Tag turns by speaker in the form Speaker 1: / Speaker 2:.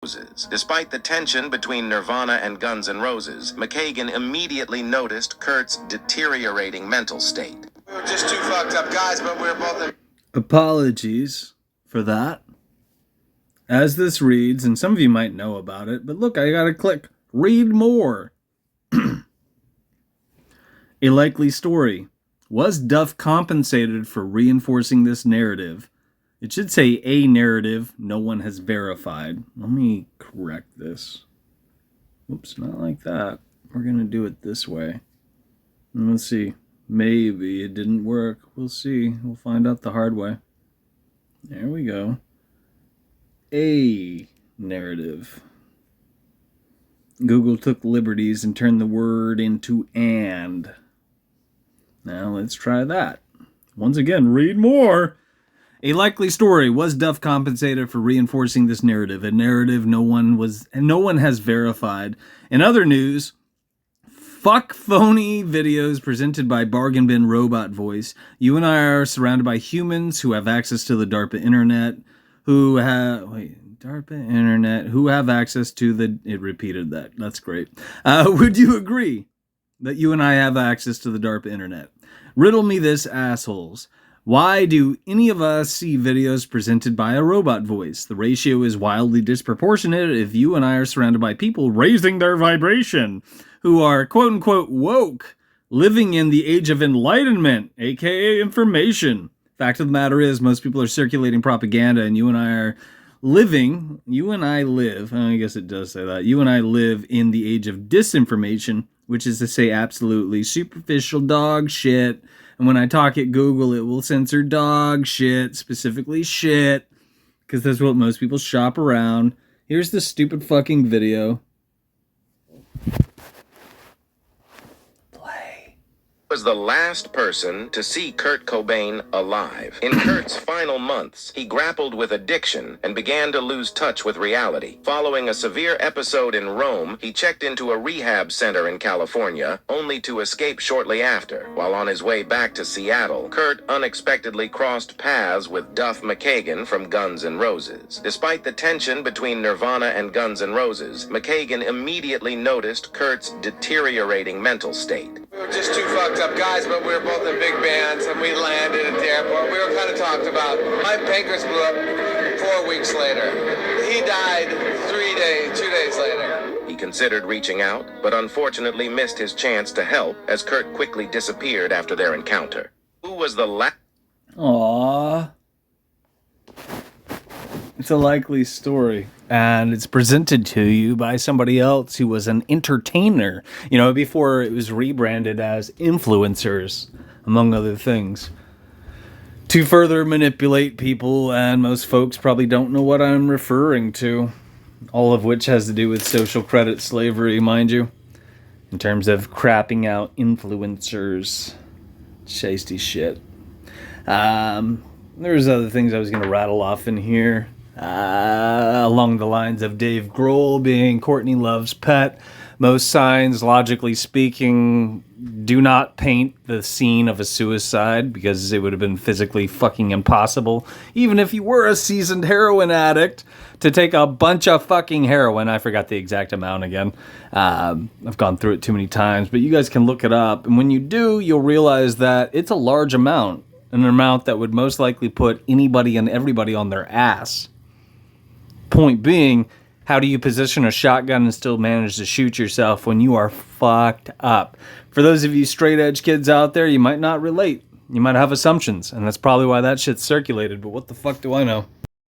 Speaker 1: Roses. Despite the tension between Nirvana and Guns N' Roses, McKagan immediately noticed Kurt's deteriorating mental state.
Speaker 2: We were just two fucked up guys, but we were both in...
Speaker 3: Apologies for that. As this reads, and some of you might know about it, but look, I gotta click read more. A likely story. Was Duff compensated for reinforcing this narrative? It should say a narrative no one has verified. Let me correct this. Oops, not like that. We're going to do it this way. Let's see. Maybe it didn't work. We'll see. We'll find out the hard way. There we go. A narrative. Google took liberties and turned the word into and. Now let's try that. Once again, read more. A likely story. Was Duff compensated for reinforcing this narrative? A narrative no one has verified. In other news, fuck phony videos presented by Bargain Bin Robot Voice. You and I are surrounded by humans who have access to the DARPA internet, who have access to the... It repeated that. That's great. Would you agree that you and I have access to the DARPA internet? Riddle me this, assholes. Why do any of us see videos presented by a robot voice? The ratio is wildly disproportionate if you and I are surrounded by people raising their vibration, who are quote-unquote woke, living in the age of enlightenment, aka information. Fact of the matter is, most people are circulating propaganda, and you and I live, I guess it does say that, you and I live in the age of disinformation, which is to say absolutely superficial dog shit. And when I talk at Google, it will censor dog shit, specifically shit, because that's what most people shop around. Here's the stupid fucking video.
Speaker 1: Was the last person to see Kurt Cobain alive. In Kurt's final months, he grappled with addiction and began to lose touch with reality. Following a severe episode in Rome, he checked into a rehab center in California, only to escape shortly after. While on his way back to Seattle, Kurt unexpectedly crossed paths with Duff McKagan from Guns N' Roses. Despite the tension between Nirvana and Guns N' Roses, McKagan immediately noticed Kurt's deteriorating mental state.
Speaker 2: We were just two fucked up guys, but we were both in big bands, and we landed at the airport. We were kind of talked about. My pancreas blew up 4 weeks later. He died 2 days later.
Speaker 1: He considered reaching out, but unfortunately missed his chance to help as Kurt quickly disappeared after their encounter. Who was the last?
Speaker 3: Aww. It's a likely story, and it's presented to you by somebody else who was an entertainer, before it was rebranded as influencers, among other things, to further manipulate people, and most folks probably don't know what I'm referring to, all of which has to do with social credit slavery, mind you, in terms of crapping out influencers. Shasty shit. There's other things I was going to rattle off in here. Along the lines of Dave Grohl being Courtney Love's pet. Most signs, logically speaking, do not paint the scene of a suicide because it would have been physically fucking impossible, even if you were a seasoned heroin addict, to take a bunch of fucking heroin. I forgot the exact amount again. I've gone through it too many times, but you guys can look it up. And when you do, you'll realize that it's a large amount, an amount that would most likely put anybody and everybody on their ass. Point being, how do you position a shotgun and still manage to shoot yourself when you are fucked up? For those of you straight edge kids out there, you might not relate. You might have assumptions, and that's probably why that shit's circulated, but what the fuck do I know?